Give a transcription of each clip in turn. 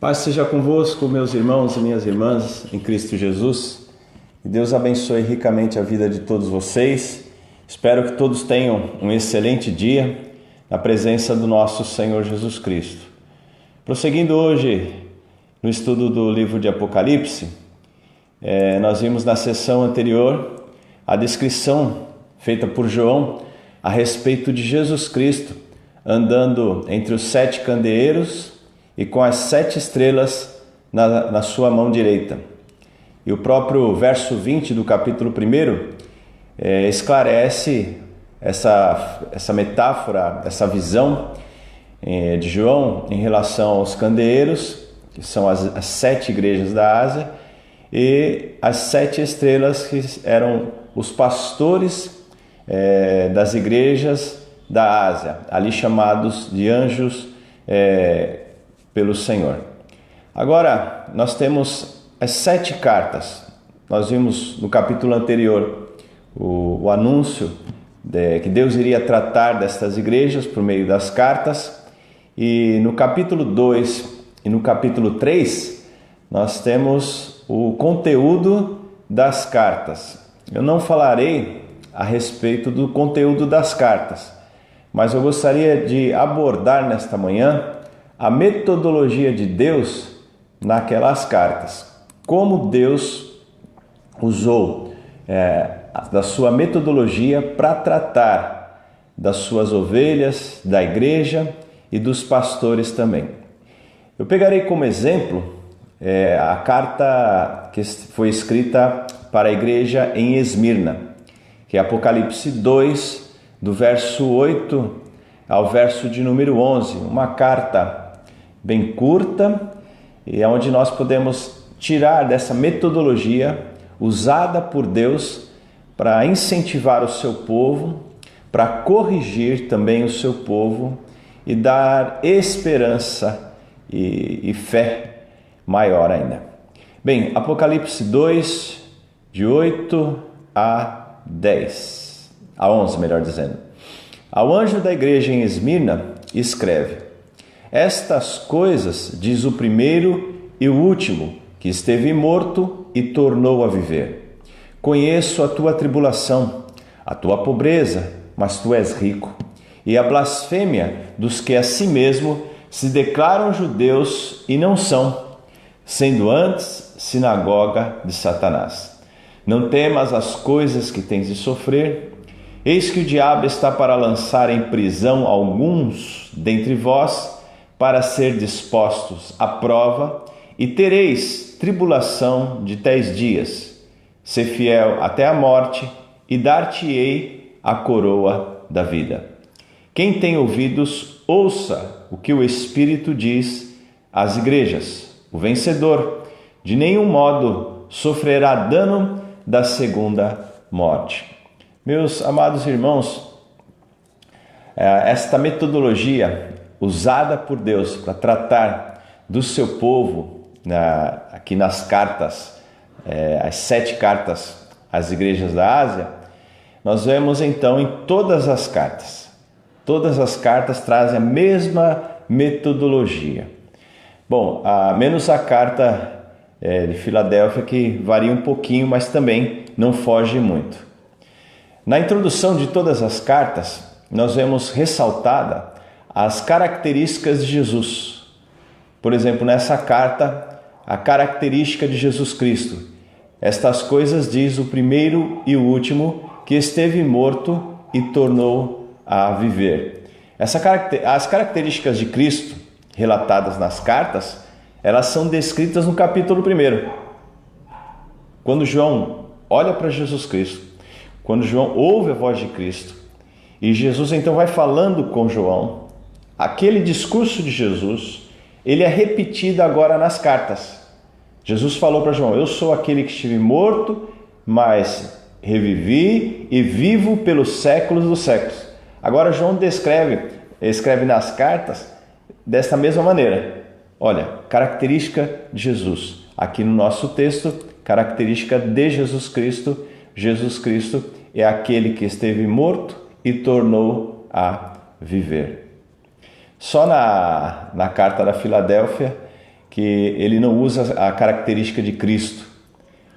Paz seja convosco, meus irmãos e minhas irmãs em Cristo Jesus. Que Deus abençoe ricamente a vida de todos vocês. Espero que todos tenham um excelente dia na presença do nosso Senhor Jesus Cristo. Prosseguindo hoje no estudo do livro de Apocalipse, nós vimos na sessão anterior a descrição feita por João a respeito de Jesus Cristo andando entre os 7 candeeiros e com as 7 estrelas na sua mão direita. E o próprio verso 20 do capítulo 1 esclarece essa metáfora, essa visão de João em relação aos candeeiros, que são as 7 igrejas da Ásia, e as 7 estrelas que eram os pastores das igrejas da Ásia, ali chamados de anjos pelo Senhor. Agora, nós temos as 7 cartas. Nós vimos no capítulo anterior o anúncio que Deus iria tratar destas igrejas por meio das cartas. E no capítulo 2 e no capítulo 3, nós temos o conteúdo das cartas. Eu não falarei a respeito do conteúdo das cartas, mas eu gostaria de abordar nesta manhã a metodologia de Deus naquelas cartas. Como Deus usou da sua metodologia para tratar das suas ovelhas, da igreja e dos pastores também. Eu pegarei como exemplo a carta que foi escrita para a igreja em Esmirna, que é Apocalipse 2, do verso 8 ao verso de número 11, uma carta bem curta, e é onde nós podemos tirar dessa metodologia usada por Deus para incentivar o seu povo, para corrigir também o seu povo e dar esperança e fé maior ainda. Bem, Apocalipse 2, de 8 a 10, a 11, melhor dizendo. Ao anjo da igreja em Esmirna, escreve: Estas coisas diz o primeiro e o último, que esteve morto e tornou a viver. Conheço a tua tribulação, a tua pobreza, mas tu és rico, e a blasfêmia dos que a si mesmo se declaram judeus e não são, sendo antes sinagoga de Satanás. Não temas as coisas que tens de sofrer. Eis que o diabo está para lançar em prisão alguns dentre vós, para ser dispostos à prova, e tereis tribulação de 10 dias. Sê fiel até a morte, e dar-te-ei a coroa da vida. Quem tem ouvidos, ouça o que o Espírito diz às igrejas. O vencedor, de nenhum modo, sofrerá dano da segunda morte. Meus amados irmãos, esta metodologia usada por Deus para tratar do seu povo, aqui nas cartas, as 7 cartas às igrejas da Ásia, nós vemos então em todas as cartas. Todas as cartas trazem a mesma metodologia. Bom, menos a carta de Filadélfia, que varia um pouquinho, mas também não foge muito. Na introdução de todas as cartas, nós vemos ressaltada as características de Jesus. Por exemplo, nessa carta, a característica de Jesus Cristo. Estas coisas diz o primeiro e o último, que esteve morto e tornou a viver. As características de Cristo, relatadas nas cartas, elas são descritas no capítulo 1. Quando João olha para Jesus Cristo, quando João ouve a voz de Cristo, e Jesus então vai falando com João, aquele discurso de Jesus, ele é repetido agora nas cartas. Jesus falou para João: eu sou aquele que estive morto, mas revivi e vivo pelos séculos dos séculos. Agora João escreve nas cartas desta mesma maneira. Olha, característica de Jesus. Aqui no nosso texto, característica de Jesus Cristo. Jesus Cristo é aquele que esteve morto e tornou a viver. Só na carta da Filadélfia que ele não usa a característica de Cristo.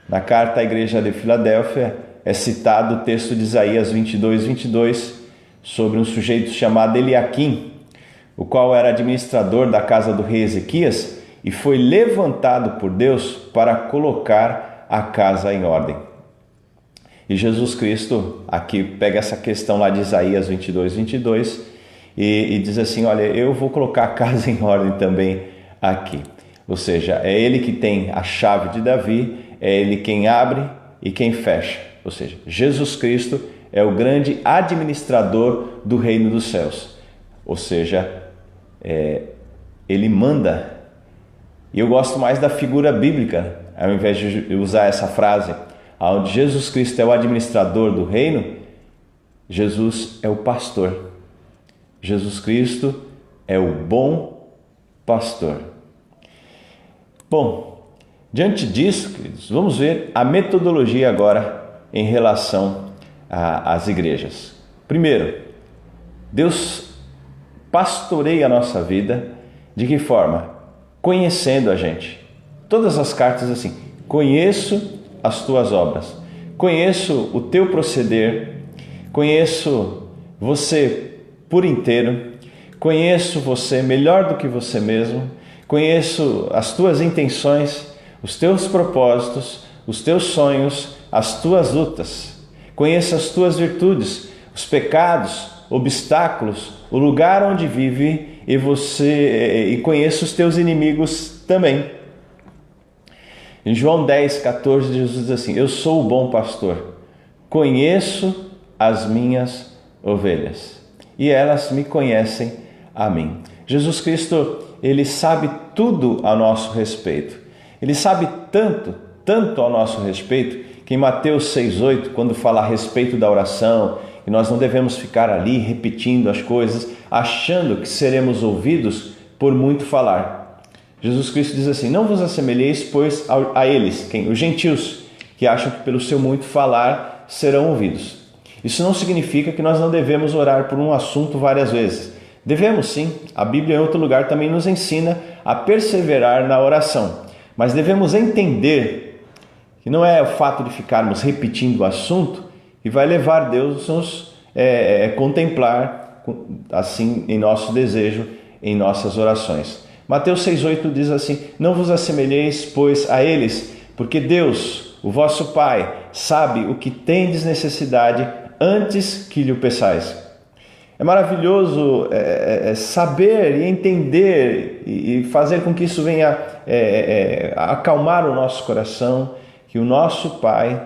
Na carta à igreja de Filadélfia é citado o texto de Isaías 22, sobre um sujeito chamado Eliaquim, o qual era administrador da casa do rei Ezequias e foi levantado por Deus para colocar a casa em ordem. E Jesus Cristo aqui pega essa questão lá de Isaías 22 e diz assim, olha, eu vou colocar a casa em ordem também aqui. Ou seja, é ele que tem a chave de Davi, é ele quem abre e quem fecha. Ou seja, Jesus Cristo é o grande administrador do reino dos céus. Ou seja, ele manda. E eu gosto mais da figura bíblica, ao invés de usar essa frase, onde Jesus Cristo é o administrador do reino, Jesus é o pastor. Jesus Cristo é o bom pastor. Bom, diante disso, queridos, vamos ver a metodologia agora em relação às igrejas. Primeiro, Deus pastoreia a nossa vida de que forma? Conhecendo a gente. Todas as cartas assim, conheço as tuas obras, conheço o teu proceder, conheço você por inteiro, conheço você melhor do que você mesmo, conheço as tuas intenções, os teus propósitos, os teus sonhos, as tuas lutas, conheço as tuas virtudes, os pecados, obstáculos, o lugar onde vive e conheço os teus inimigos também. Em João 10:14, Jesus diz assim, eu sou o bom pastor, conheço as minhas ovelhas e elas me conhecem a mim. Jesus Cristo, ele sabe tudo a nosso respeito. Ele sabe tanto ao nosso respeito, que em Mateus 6:8, quando fala a respeito da oração, e nós não devemos ficar ali repetindo as coisas, achando que seremos ouvidos por muito falar. Jesus Cristo diz assim, não vos assemelheis, pois, a eles, os gentios, que acham que pelo seu muito falar serão ouvidos. Isso não significa que nós não devemos orar por um assunto várias vezes. Devemos sim, a Bíblia em outro lugar também nos ensina a perseverar na oração. Mas devemos entender que não é o fato de ficarmos repetindo o assunto que vai levar Deus a nos contemplar assim em nosso desejo, em nossas orações. Mateus 6:8 diz assim, não vos assemelheis, pois, a eles, porque Deus, o vosso Pai, sabe o que tendes necessidade antes que lhe o peçais. É maravilhoso saber e entender e fazer com que isso venha acalmar o nosso coração, que o nosso Pai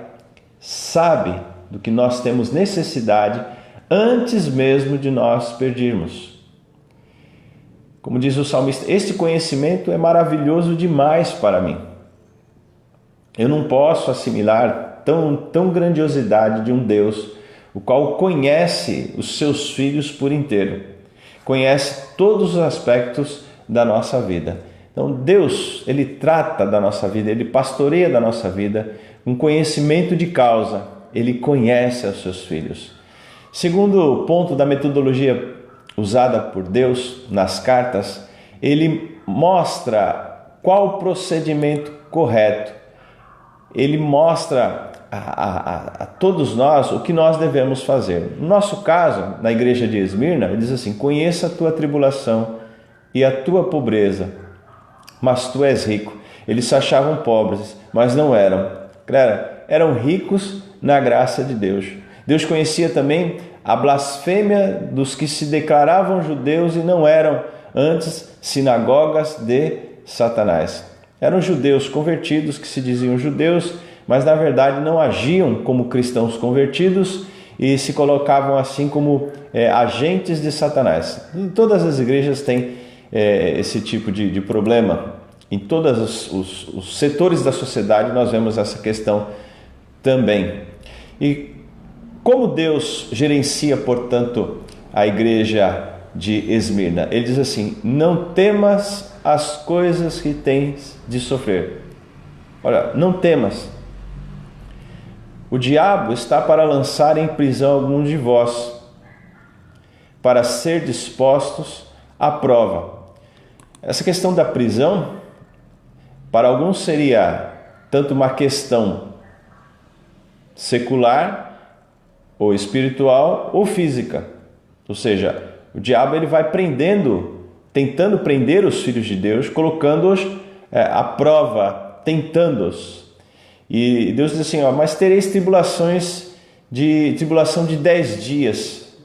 sabe do que nós temos necessidade antes mesmo de nós pedirmos. Como diz o salmista, este conhecimento é maravilhoso demais para mim. Eu não posso assimilar tão grandiosidade de um Deus, o qual conhece os seus filhos por inteiro, conhece todos os aspectos da nossa vida. Então Deus, ele trata da nossa vida, ele pastoreia da nossa vida, um conhecimento de causa, ele conhece os seus filhos. Segundo ponto da metodologia usada por Deus nas cartas, ele mostra qual o procedimento correto, ele mostra a todos nós o que nós devemos fazer. No nosso caso, na igreja de Esmirna, ele diz assim, conheça a tua tribulação e a tua pobreza, mas tu és rico. Eles se achavam pobres, mas não eram. Eram ricos na graça de Deus. Deus conhecia também a blasfêmia dos que se declaravam judeus e não eram antes sinagogas de Satanás. Eram judeus convertidos que se diziam judeus, mas na verdade não agiam como cristãos convertidos e se colocavam assim como agentes de Satanás. Em todas as igrejas tem esse tipo de problema. Em todos os setores da sociedade nós vemos essa questão também. E como Deus gerencia, portanto, a igreja de Esmirna? Ele diz assim, não temas as coisas que tens de sofrer. Olha, não temas. O diabo está para lançar em prisão alguns de vós, para ser dispostos à prova. Essa questão da prisão Para alguns seria tanto uma questão secular, ou espiritual, ou física. Ou seja, o diabo ele vai tentando prender os filhos de Deus, colocando-os à prova, tentando-os. E Deus diz assim, mas tereis tribulação de 10 dias.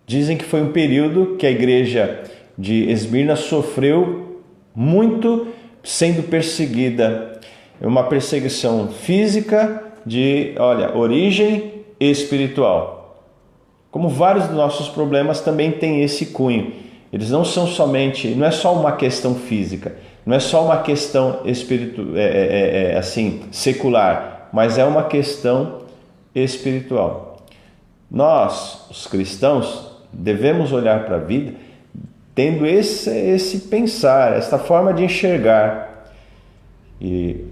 Dizem que foi um período que a igreja de Esmirna sofreu muito sendo perseguida. Uma perseguição física de, origem espiritual. Como vários dos nossos problemas também têm esse cunho. Eles não são somente, não é só uma questão física, não é só uma questão secular, mas é uma questão espiritual. Nós, os cristãos, devemos olhar para a vida tendo esse pensar, essa forma de enxergar. E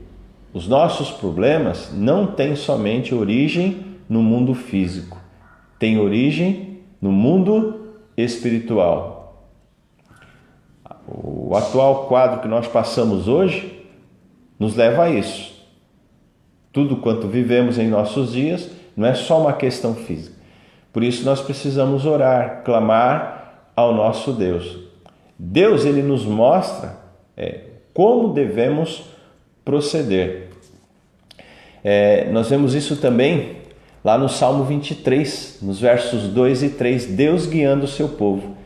os nossos problemas não têm somente origem no mundo físico, têm origem no mundo espiritual. O atual quadro que nós passamos hoje nos leva a isso. Tudo quanto vivemos em nossos dias não é só uma questão física. Por isso nós precisamos orar, clamar ao nosso Deus. Deus, ele nos mostra como devemos proceder. Nós vemos isso também lá no Salmo 23, nos versos 2 e 3, Deus guiando o seu povo.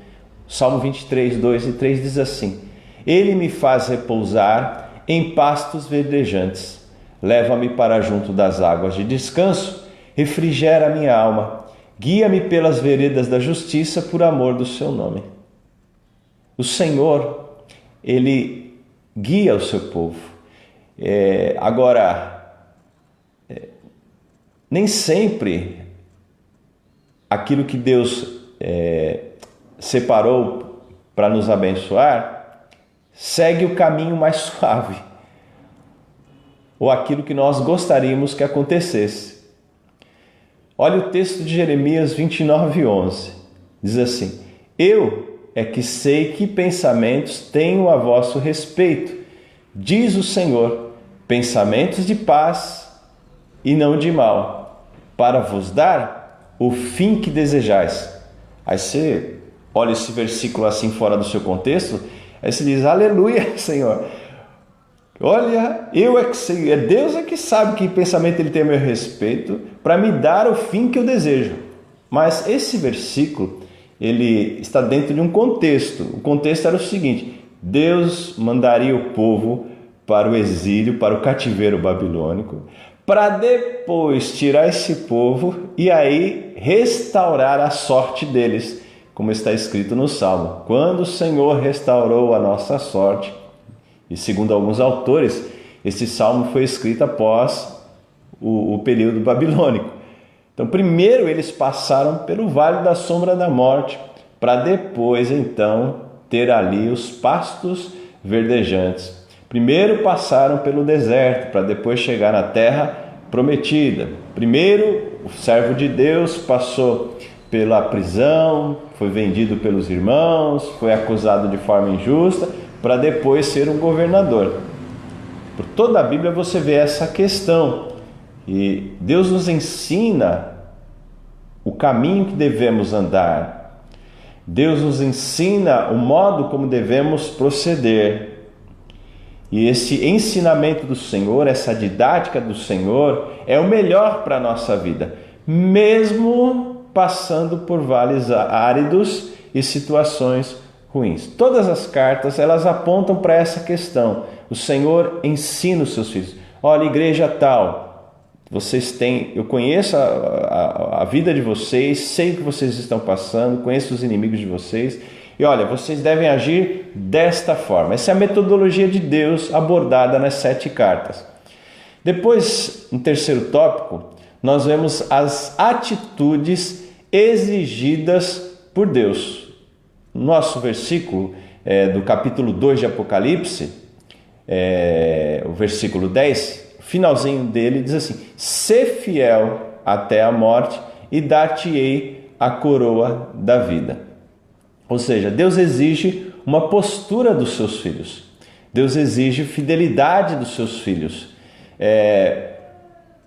Salmo 23, 2 e 3 diz assim: Ele me faz repousar em pastos verdejantes, leva-me para junto das águas de descanso, refrigera a minha alma, guia-me pelas veredas da justiça por amor do seu nome. O Senhor, ele guia o seu povo. Nem sempre aquilo que Deus separou para nos abençoar segue o caminho mais suave, ou aquilo que nós gostaríamos que acontecesse. Olha o texto de Jeremias 29:11, diz assim: Eu é que sei que pensamentos tenho a vosso respeito, diz o Senhor, pensamentos de paz e não de mal, para vos dar o fim que desejais. Aí você olha esse versículo assim fora do seu contexto, aí você diz: aleluia, Senhor. Olha, eu é que sei, Deus é que sabe que pensamento ele tem a meu respeito para me dar o fim que eu desejo. Mas esse versículo, ele está dentro de um contexto. O contexto era o seguinte: Deus mandaria o povo para o exílio, para o cativeiro babilônico, para depois tirar esse povo e aí restaurar a sorte deles, como está escrito no Salmo: quando o Senhor restaurou a nossa sorte. E segundo alguns autores, esse salmo foi escrito após o período babilônico. Então, primeiro eles passaram pelo vale da sombra da morte, para depois, então, ter ali os pastos verdejantes. Primeiro passaram pelo deserto, para depois chegar na terra prometida. Primeiro, o servo de Deus passou pela prisão, foi vendido pelos irmãos, foi acusado de forma injusta, para depois ser um governador. Por toda a Bíblia você vê essa questão. E Deus nos ensina o caminho que devemos andar. Deus nos ensina o modo como devemos proceder. E esse ensinamento do Senhor, essa didática do Senhor, é o melhor para a nossa vida, mesmo passando por vales áridos e situações ruins. Todas as cartas, elas apontam para essa questão. O Senhor ensina os seus filhos. Olha, igreja tal, vocês têm, eu conheço a vida de vocês, sei o que vocês estão passando, conheço os inimigos de vocês, e olha, vocês devem agir desta forma. Essa é a metodologia de Deus abordada nas 7 cartas. Depois, no terceiro tópico, nós vemos as atitudes exigidas por Deus. Nosso versículo do capítulo 2 de Apocalipse, o versículo 10, finalzinho dele diz assim: sê fiel até a morte e dar-te-ei a coroa da vida. Ou seja, Deus exige uma postura dos seus filhos. Deus exige fidelidade dos seus filhos.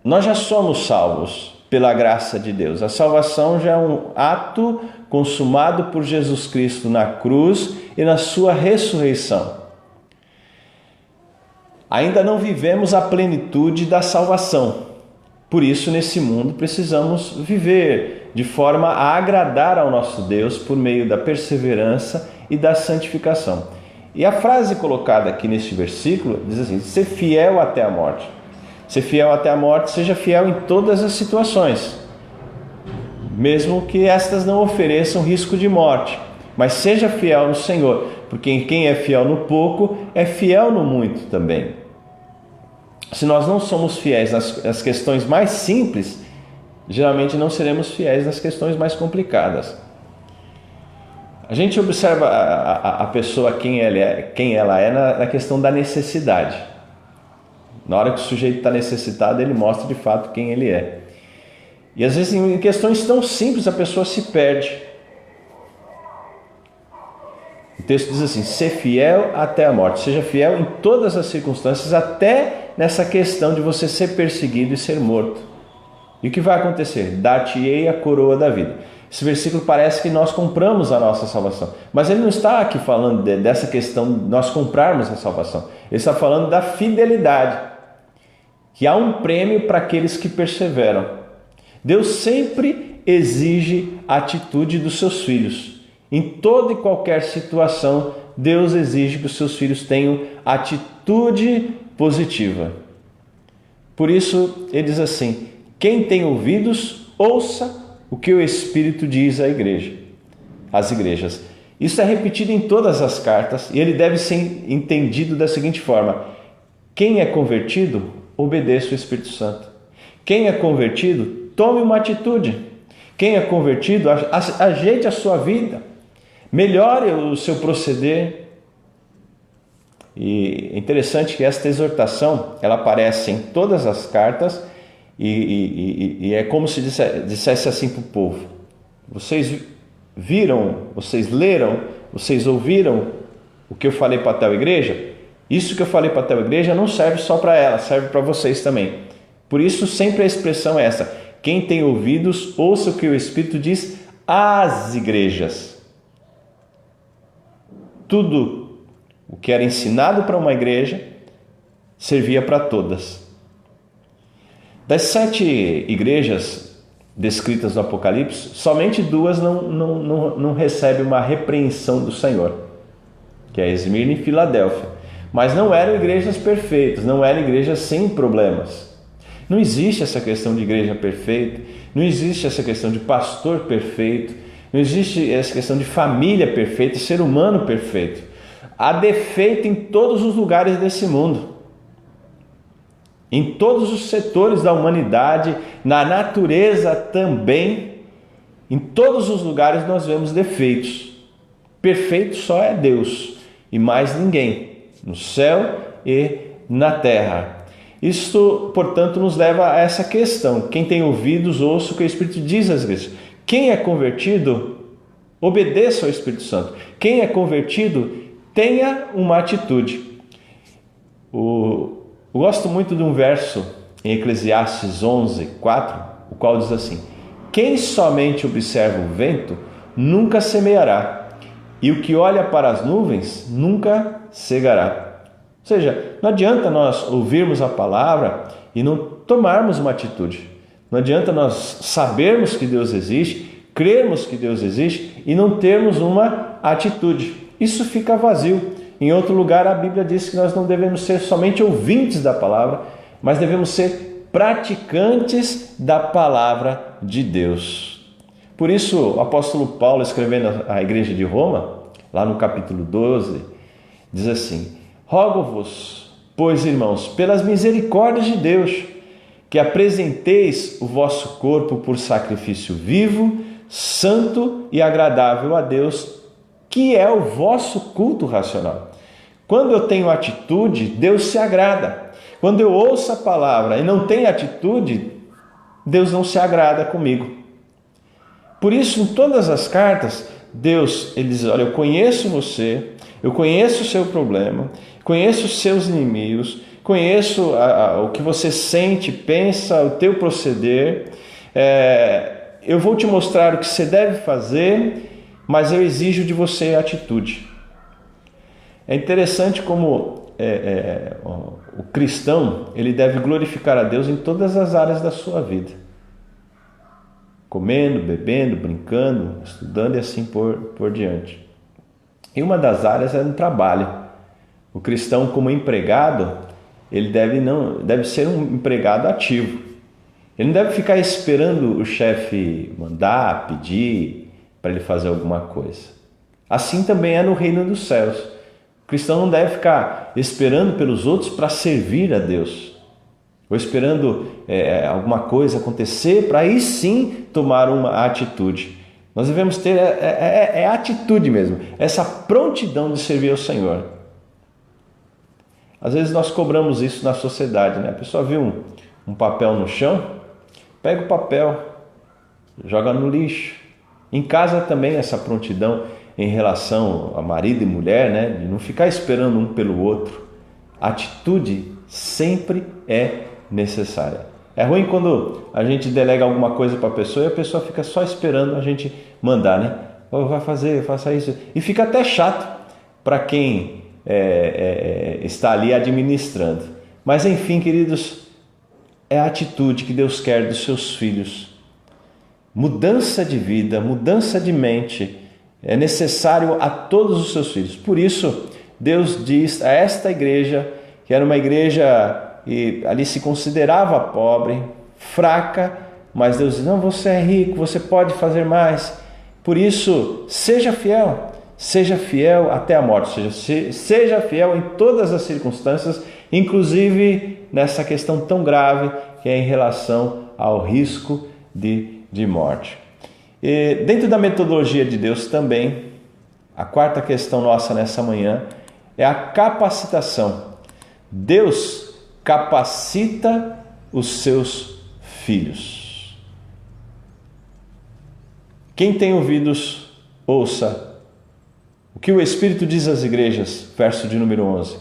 Nós já somos salvos pela graça de Deus. A salvação já é um ato consumado por Jesus Cristo na cruz e na sua ressurreição. Ainda não vivemos a plenitude da salvação. Por isso, nesse mundo, precisamos viver de forma a agradar ao nosso Deus por meio da perseverança e da santificação. E a frase colocada aqui neste versículo diz assim: ser fiel até a morte. Ser fiel até a morte, seja fiel em todas as situações, mesmo que estas não ofereçam risco de morte, mas seja fiel no Senhor, porque quem é fiel no pouco é fiel no muito também. Se nós não somos fiéis nas questões mais simples, geralmente não seremos fiéis nas questões mais complicadas. A gente observa a pessoa quem ela é na questão da necessidade. Na hora que o sujeito está necessitado, ele mostra de fato quem ele é. E às vezes em questões tão simples a pessoa se perde. O texto diz assim: ser fiel até a morte. Seja fiel em todas as circunstâncias, até nessa questão de você ser perseguido e ser morto. E o que vai acontecer? Dar-te-ei a coroa da vida. Esse versículo parece que nós compramos a nossa salvação, mas ele não está aqui falando dessa questão de nós comprarmos a salvação. Ele está falando da fidelidade, que há um prêmio para aqueles que perseveram. Deus sempre exige a atitude dos seus filhos. Em toda e qualquer situação, Deus exige que os seus filhos tenham atitude positiva. Por isso, ele diz assim: quem tem ouvidos, ouça o que o Espírito diz às igrejas. Isso é repetido em todas as cartas e ele deve ser entendido da seguinte forma: quem é convertido, obedeça o Espírito Santo. Quem é convertido, tome uma atitude. Quem é convertido, ajeite a sua vida, melhore o seu proceder. E é interessante que esta exortação, ela aparece em todas as cartas e é como se dissesse assim para o povo: vocês viram, vocês leram, vocês ouviram o que eu falei para tal igreja? Isso que eu falei para tal igreja não serve só para ela, serve para vocês também. Por isso sempre a expressão é essa: quem tem ouvidos, ouça o que o Espírito diz às igrejas. Tudo o que era ensinado para uma igreja servia para todas. Das 7 igrejas descritas no Apocalipse, somente 2 não recebem uma repreensão do Senhor, que é Esmirna e Filadélfia. Mas não eram igrejas perfeitas, não eram igrejas sem problemas. Não existe essa questão de igreja perfeita, não existe essa questão de pastor perfeito, não existe essa questão de família perfeita, ser humano perfeito. Há defeito em todos os lugares desse mundo, em todos os setores da humanidade, na natureza também. Em todos os lugares nós vemos defeitos. Perfeito só é Deus e mais ninguém, no céu e na terra. Isto, portanto, nos leva a essa questão: quem tem ouvidos, ouça o que o Espírito diz às igrejas. Quem é convertido, obedeça ao Espírito Santo. Quem é convertido, tenha uma atitude. Eu gosto muito de um verso em Eclesiastes 11:4, o qual diz assim: quem somente observa o vento nunca semeará, e o que olha para as nuvens nunca cegará. Ou seja, não adianta nós ouvirmos a palavra e não tomarmos uma atitude. Não adianta nós sabermos que Deus existe, crermos que Deus existe e não termos uma atitude. Isso fica vazio. Em outro lugar, a Bíblia diz que nós não devemos ser somente ouvintes da palavra, mas devemos ser praticantes da palavra de Deus. Por isso, o apóstolo Paulo, escrevendo à igreja de Roma, lá no capítulo 12, diz assim: rogo-vos, pois, irmãos, pelas misericórdias de Deus, que apresenteis o vosso corpo por sacrifício vivo, santo e agradável a Deus, que é o vosso culto racional. Quando eu tenho atitude, Deus se agrada. Quando eu ouço a palavra e não tenho atitude, Deus não se agrada comigo. Por isso, em todas as cartas, Deus, ele diz: olha, eu conheço você, Eu conheço o seu problema, conheço os seus inimigos, conheço o que você sente, pensa, o teu proceder. Eu vou te mostrar o que você deve fazer, mas eu exijo de você atitude. É interessante como o cristão ele deve glorificar a Deus em todas as áreas da sua vida. Comendo, bebendo, brincando, estudando e assim por diante. E uma das áreas é no trabalho. O cristão, como empregado, ele deve ser um empregado ativo. Ele não deve ficar esperando o chefe mandar, pedir para ele fazer alguma coisa. Assim também é no reino dos céus. O cristão não deve ficar esperando pelos outros para servir a Deus. Ou esperando alguma coisa acontecer para aí sim tomar uma atitude. Nós devemos ter atitude mesmo, essa prontidão de servir ao Senhor. Às vezes nós cobramos isso na sociedade, né? A pessoa viu um papel no chão, pega o papel, joga no lixo. Em casa também essa prontidão em relação a marido e mulher, né? De não ficar esperando um pelo outro. A atitude sempre é necessária. É ruim quando a gente delega alguma coisa para a pessoa e a pessoa fica só esperando a gente mandar, né? Vai fazer, faça isso. E fica até chato para quem está ali administrando. Mas enfim, queridos, é a atitude que Deus quer dos seus filhos. Mudança de vida, mudança de mente é necessário a todos os seus filhos. Por isso, Deus diz a esta igreja, que era uma igreja e ali se considerava pobre, fraca, mas Deus diz, não, você é rico, você pode fazer mais. Por isso, seja fiel até a morte, ou seja, seja fiel em todas as circunstâncias, inclusive nessa questão tão grave que é em relação ao risco de morte. E dentro da metodologia de Deus também, a quarta questão nossa nessa manhã é a capacitação. Deus capacita os seus filhos. Quem tem ouvidos, ouça o que o Espírito diz às igrejas, verso de número 11.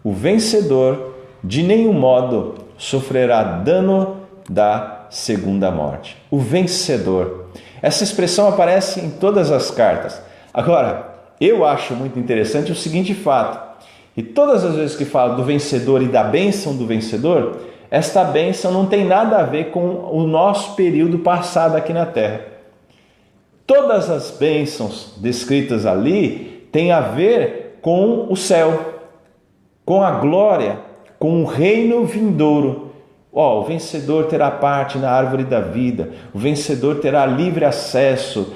O vencedor de nenhum modo sofrerá dano da segunda morte. O vencedor. Essa expressão aparece em todas as cartas. Agora, eu acho muito interessante o seguinte fato. E todas as vezes que fala do vencedor e da bênção do vencedor, esta bênção não tem nada a ver com o nosso período passado aqui na Terra. Todas as bênçãos descritas ali têm a ver com o céu, com a glória, com o reino vindouro. O vencedor terá parte na árvore da vida, o vencedor terá livre acesso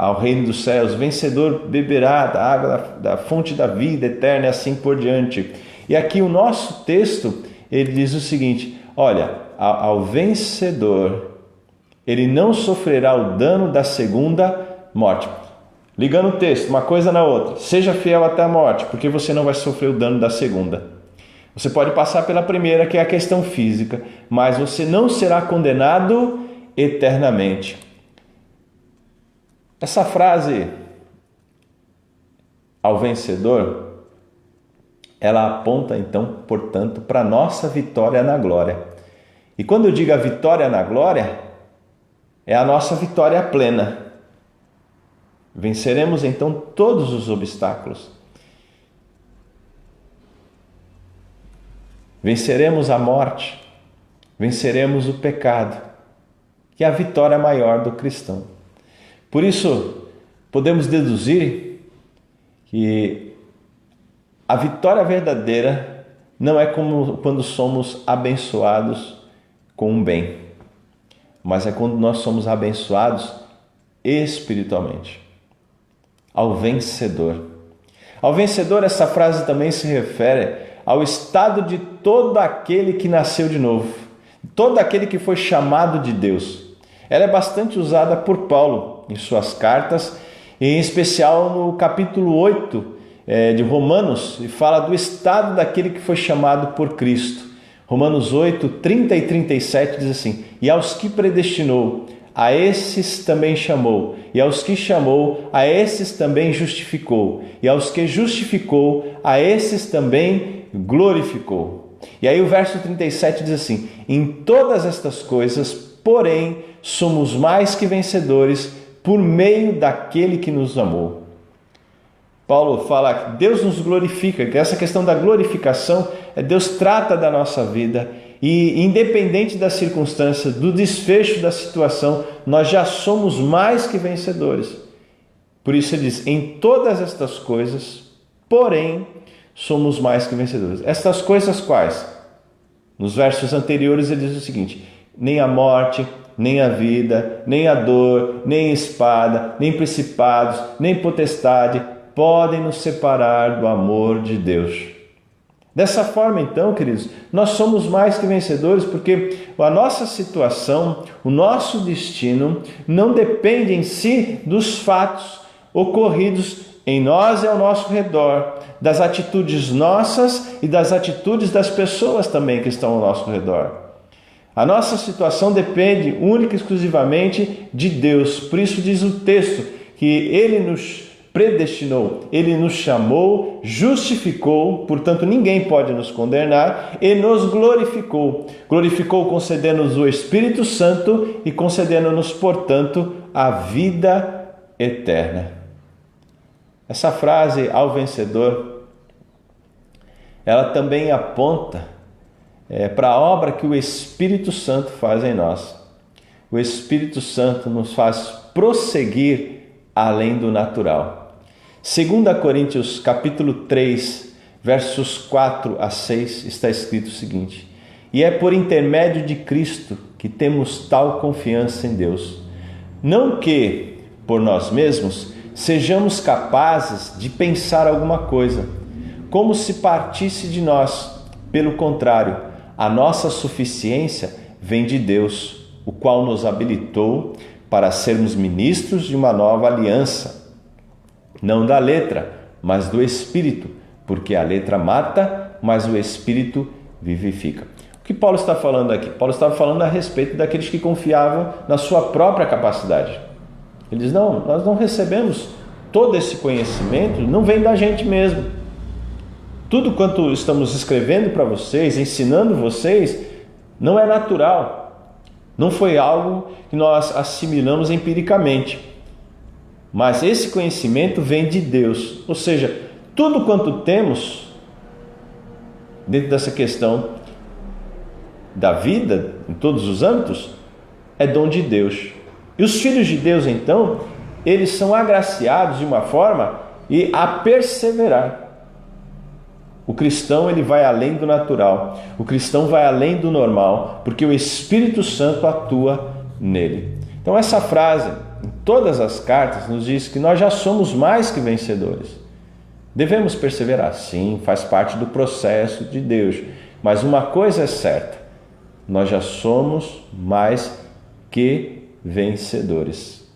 ao reino dos céus, o vencedor beberá da água da fonte da vida eterna e assim por diante. E aqui o nosso texto, ele diz o seguinte, olha, ao vencedor, ele não sofrerá o dano da segunda morte. Ligando o texto, uma coisa na outra, seja fiel até a morte, porque você não vai sofrer o dano da segunda. Você pode passar pela primeira, que é a questão física, mas você não será condenado eternamente. Essa frase, ao vencedor, ela aponta então, portanto, para a nossa vitória na glória. E quando eu digo a vitória na glória, é a nossa vitória plena. Venceremos então todos os obstáculos. Venceremos a morte, venceremos o pecado, que é a vitória maior do cristão. Por isso, podemos deduzir que a vitória verdadeira não é como quando somos abençoados com um bem, mas é quando nós somos abençoados espiritualmente. Ao vencedor. Ao vencedor, essa frase também se refere ao estado de todo aquele que nasceu de novo, todo aquele que foi chamado de Deus. Ela é bastante usada por Paulo em suas cartas, em especial no capítulo 8 de Romanos, e fala do estado daquele que foi chamado por Cristo. Romanos 8, 30 e 37 diz assim, e aos que predestinou, a esses também chamou, e aos que chamou, a esses também justificou, e aos que justificou, a esses também glorificou. E aí o verso 37 diz assim: em todas estas coisas, porém, somos mais que vencedores por meio daquele que nos amou. Paulo fala que Deus nos glorifica, que essa questão da glorificação é Deus trata da nossa vida e, independente das circunstâncias, do desfecho da situação, nós já somos mais que vencedores. Por isso ele diz: em todas estas coisas, porém, somos mais que vencedores. Estas coisas quais? Nos versos anteriores ele diz o seguinte: nem a morte, nem a vida, nem a dor, nem a espada, nem principados, nem potestade podem nos separar do amor de Deus. Dessa forma, então, queridos, nós somos mais que vencedores porque a nossa situação, o nosso destino, não depende em si dos fatos ocorridos em nós e ao nosso redor, das atitudes nossas e das atitudes das pessoas também que estão ao nosso redor. A nossa situação depende única e exclusivamente de Deus. Por isso diz o texto que Ele nos predestinou, Ele nos chamou, justificou, portanto ninguém pode nos condenar, e nos glorificou. Glorificou concedendo-nos o Espírito Santo e concedendo-nos, portanto, a vida eterna. Essa frase, ao vencedor, ela também aponta para a obra que o Espírito Santo faz em nós. O Espírito Santo nos faz prosseguir além do natural. 2 Coríntios capítulo 3, versos 4 a 6, está escrito o seguinte: e é por intermédio de Cristo que temos tal confiança em Deus. Não que, por nós mesmos, sejamos capazes de pensar alguma coisa, como se partisse de nós. Pelo contrário, a nossa suficiência vem de Deus, o qual nos habilitou para sermos ministros de uma nova aliança, não da letra, mas do Espírito, porque a letra mata, mas o Espírito vivifica. O que Paulo está falando aqui? Paulo estava falando a respeito daqueles que confiavam na sua própria capacidade. Ele diz: não, nós não recebemos todo esse conhecimento, não vem da gente mesmo. Tudo quanto estamos escrevendo para vocês, ensinando vocês, não é natural. Não foi algo que nós assimilamos empiricamente. Mas esse conhecimento vem de Deus. Ou seja, tudo quanto temos dentro dessa questão da vida, em todos os âmbitos, é dom de Deus. E os filhos de Deus, então, eles são agraciados de uma forma a perseverar. O cristão, ele vai além do natural. O cristão vai além do normal, porque o Espírito Santo atua nele. Então essa frase, em todas as cartas, nos diz que nós já somos mais que vencedores. Devemos perseverar, sim, faz parte do processo de Deus. Mas uma coisa é certa: nós já somos mais que vencedores.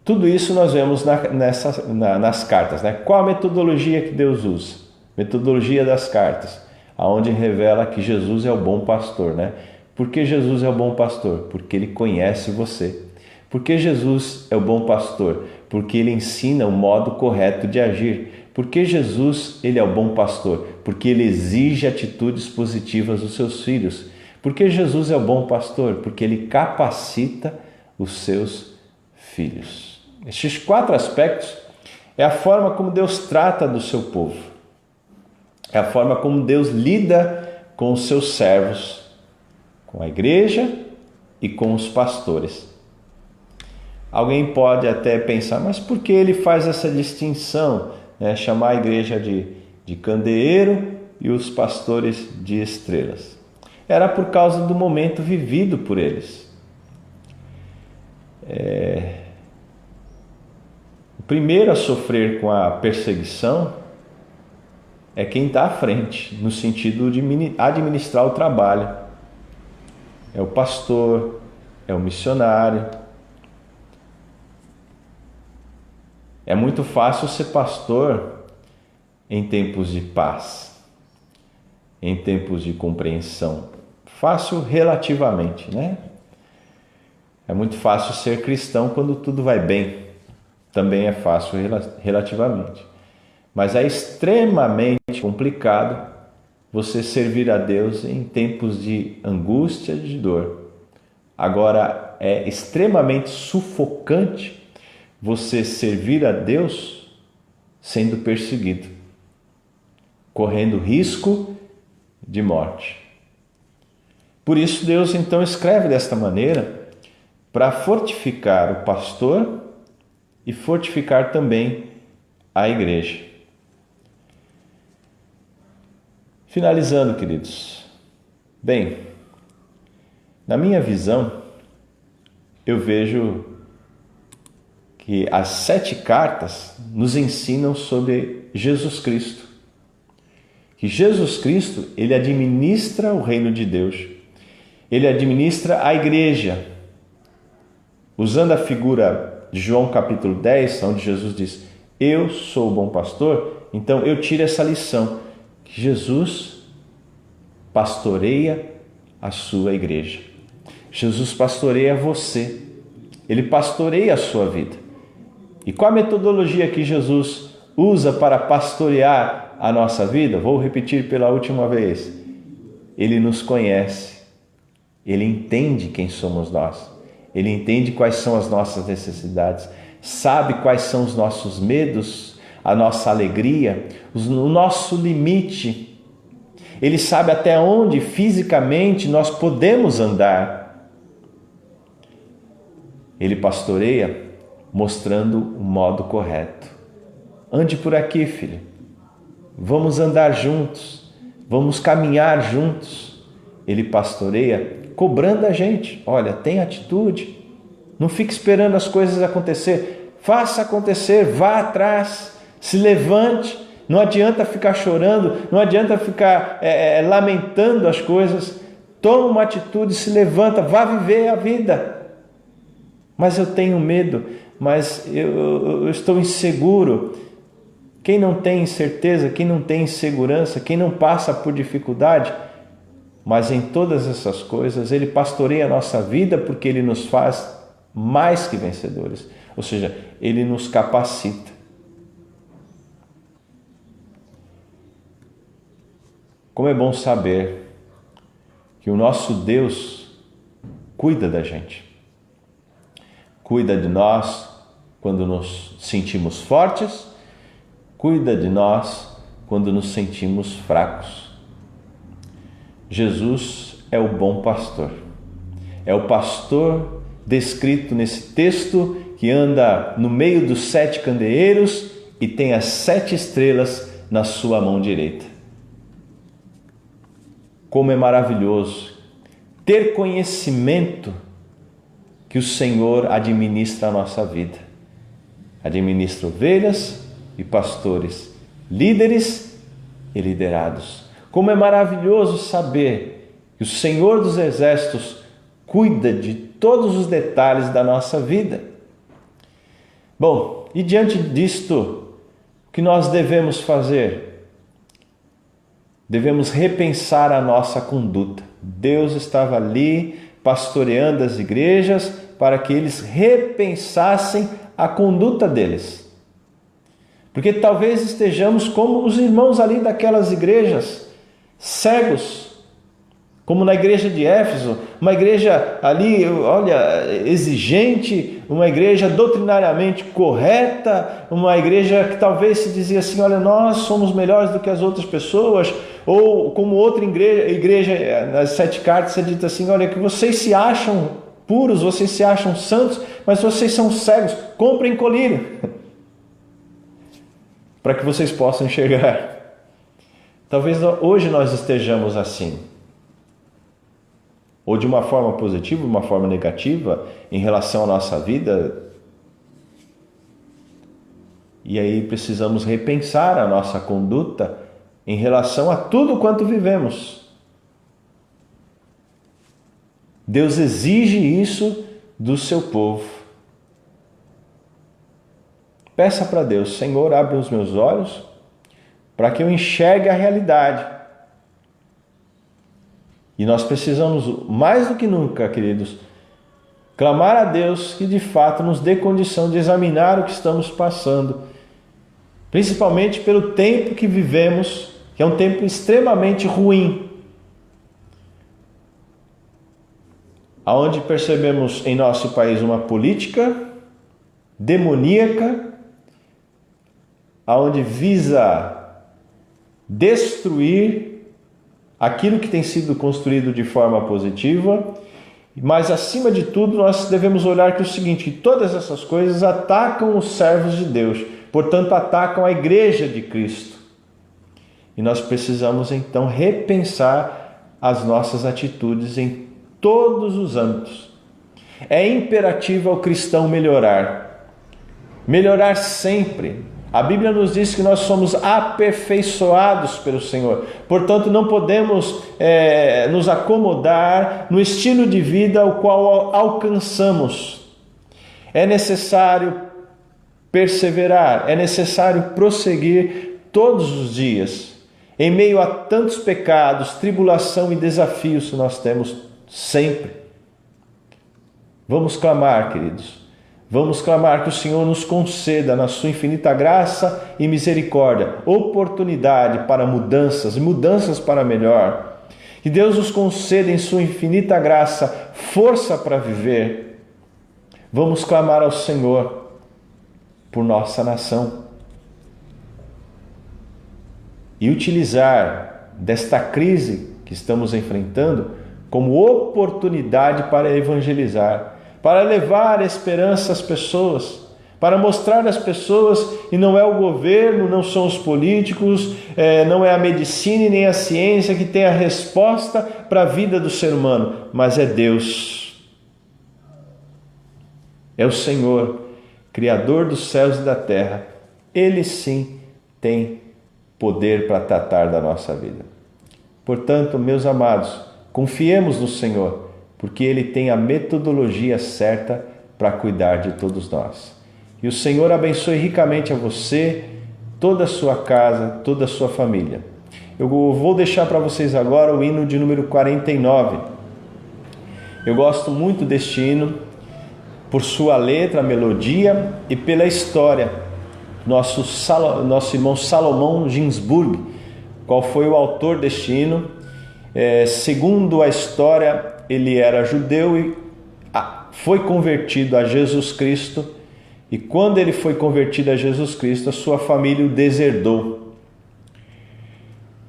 Tudo isso nós vemos nas cartas, né? Qual a metodologia que Deus usa? Metodologia das cartas, aonde revela que Jesus é o bom pastor, né? Por que Jesus é o bom pastor? Porque Ele conhece você. Por que Jesus é o bom pastor? Porque Ele ensina o modo correto de agir. Por que Jesus, Ele é o bom pastor? Porque Ele exige atitudes positivas dos seus filhos. Por que Jesus é o bom pastor? Porque Ele capacita os seus filhos. Estes 4 aspectos é a forma como Deus trata do seu povo. É a forma como Deus lida com os seus servos, com a igreja e com os pastores. Alguém pode até pensar: mas por que Ele faz essa distinção, né? Chamar a igreja de candeeiro e os pastores de estrelas? Era por causa do momento vivido por eles. O primeiro a sofrer com a perseguição é quem está à frente, no sentido de administrar o trabalho. É o pastor, é o missionário. É muito fácil ser pastor em tempos de paz, em tempos de compreensão. Fácil relativamente, né? É muito fácil ser cristão quando tudo vai bem. Também é fácil relativamente. Mas é extremamente complicado você servir a Deus em tempos de angústia e de dor. Agora, é extremamente sufocante você servir a Deus sendo perseguido, correndo risco de morte. Por isso, Deus então escreve desta maneira para fortificar o pastor e fortificar também a igreja. Finalizando, queridos. Bem, na minha visão, eu vejo que as 7 cartas nos ensinam sobre Jesus Cristo. Que Jesus Cristo, ele administra o reino de Deus. Ele administra a igreja. Usando a figura de João capítulo 10, onde Jesus diz: eu sou o bom pastor, então eu tiro essa lição, que Jesus pastoreia a sua igreja. Jesus pastoreia você. Ele pastoreia a sua vida. E qual a metodologia que Jesus usa para pastorear a nossa vida? Vou repetir pela última vez. Ele nos conhece. Ele entende quem somos nós. Ele entende quais são as nossas necessidades. Sabe quais são os nossos medos, a nossa alegria, o nosso limite. Ele sabe até onde fisicamente nós podemos andar. Ele pastoreia mostrando o modo correto. Ande por aqui, filho. Vamos andar juntos. Vamos caminhar juntos. Ele pastoreia cobrando a gente. Olha, tem atitude. Não fique esperando as coisas acontecer. Faça acontecer, vá atrás, se levante. Não adianta ficar chorando, não adianta ficar lamentando as coisas. Toma uma atitude, se levanta, vá viver a vida. Mas eu tenho medo, mas eu estou inseguro. Quem não tem certeza, quem não tem segurança, quem não passa por dificuldade, mas em todas essas coisas, Ele pastoreia a nossa vida porque Ele nos faz mais que vencedores. Ou seja, Ele nos capacita. Como é bom saber que o nosso Deus cuida da gente. Cuida de nós quando nos sentimos fortes, cuida de nós quando nos sentimos fracos. Jesus é o bom pastor. É o pastor descrito nesse texto que anda no meio dos 7 candeeiros e tem as 7 estrelas na sua mão direita. Como é maravilhoso ter conhecimento que o Senhor administra a nossa vida. Administra ovelhas e pastores, líderes e liderados. Como é maravilhoso saber que o Senhor dos Exércitos cuida de todos os detalhes da nossa vida. Bom, e diante disto, o que nós devemos fazer? Devemos repensar a nossa conduta. Deus estava ali pastoreando as igrejas para que eles repensassem a conduta deles. Porque talvez estejamos como os irmãos ali daquelas igrejas, cegos, como na igreja de Éfeso, uma igreja ali, olha, exigente, uma igreja doutrinariamente correta, uma igreja que talvez se dizia assim, olha, nós somos melhores do que as outras pessoas, ou como outra igreja nas 7 cartas é dito assim, olha, que vocês se acham puros, vocês se acham santos, mas vocês são cegos, comprem colírio, para que vocês possam enxergar. Talvez hoje nós estejamos assim, ou de uma forma positiva, de uma forma negativa, em relação à nossa vida. E aí precisamos repensar a nossa conduta em relação a tudo quanto vivemos. Deus exige isso do seu povo. Peça para Deus, Senhor, abre os meus olhos para que eu enxergue a realidade. E nós precisamos, mais do que nunca, queridos, Clamar a Deus que de fato nos dê condição de examinar o que estamos passando, principalmente pelo tempo que vivemos, que é um tempo extremamente ruim, onde percebemos em nosso país uma política demoníaca, onde visa destruir aquilo que tem sido construído de forma positiva. Mas, acima de tudo, nós devemos olhar que é o seguinte, que todas essas coisas atacam os servos de Deus, portanto, atacam a igreja de Cristo. E nós precisamos, então, repensar as nossas atitudes em todos os âmbitos. É imperativo ao cristão melhorar sempre. A Bíblia nos diz que nós somos aperfeiçoados pelo Senhor. Portanto, não podemos nos acomodar no estilo de vida ao qual alcançamos. É necessário perseverar, é necessário prosseguir todos os dias. Em meio a tantos pecados, tribulação e desafios que nós temos sempre. Vamos clamar, queridos. Vamos clamar que o Senhor nos conceda, na sua infinita graça e misericórdia, oportunidade para mudanças para melhor. Que Deus nos conceda, em sua infinita graça, força para viver. Vamos clamar ao Senhor por nossa nação e utilizar desta crise que estamos enfrentando como oportunidade para evangelizar, para levar esperança às pessoas, para mostrar às pessoas que não é o governo, não são os políticos, não é a medicina e nem a ciência que tem a resposta para a vida do ser humano, mas é Deus. É o Senhor, Criador dos céus e da terra. Ele sim tem poder para tratar da nossa vida. Portanto, meus amados, confiemos no Senhor, porque Ele tem a metodologia certa para cuidar de todos nós. E o Senhor abençoe ricamente a você, toda a sua casa, toda a sua família. Eu vou deixar para vocês agora o hino de número 49. Eu gosto muito deste hino, por sua letra, melodia e pela história. Nosso irmão Salomão Ginsburg, qual foi o autor deste hino, segundo a história, ele era judeu e foi convertido a Jesus Cristo, e quando ele foi convertido a Jesus Cristo, a sua família o deserdou.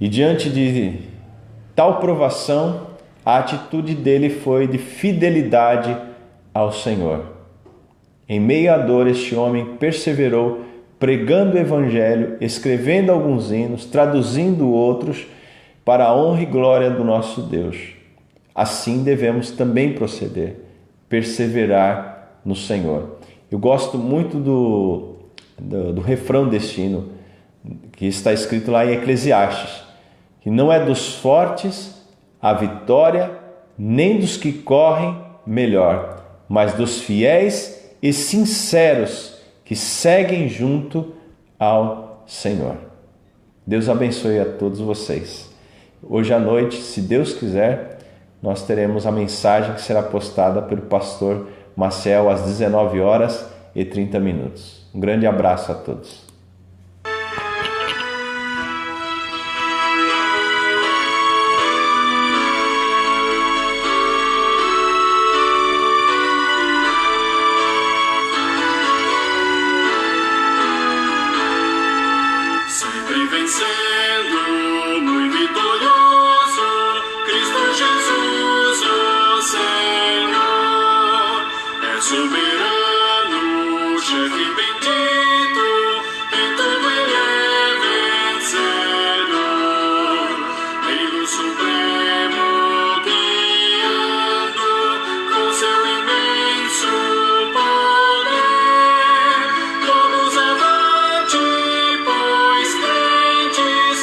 E diante de tal provação, a atitude dele foi de fidelidade ao Senhor. Em meio à dor, este homem perseverou, pregando o Evangelho, escrevendo alguns hinos, traduzindo outros, para a honra e glória do nosso Deus. Assim devemos também proceder, perseverar no Senhor. Eu gosto muito do refrão deste hino, que está escrito lá em Eclesiastes, que não é dos fortes a vitória, nem dos que correm melhor, mas dos fiéis e sinceros que seguem junto ao Senhor. Deus abençoe a todos vocês. Hoje à noite, se Deus quiser, nós teremos a mensagem que será postada pelo pastor Maciel às 19h30. Um grande abraço a todos. Sempre vencendo, muito vitorioso, Cristo Jesus, o Senhor, é soberano, chefe bendito, em tudo ele é vencedor, Reino supremo, guiando com seu imenso poder, todos avante, pois crentes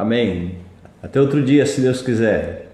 Amém. Até outro dia, se Deus quiser.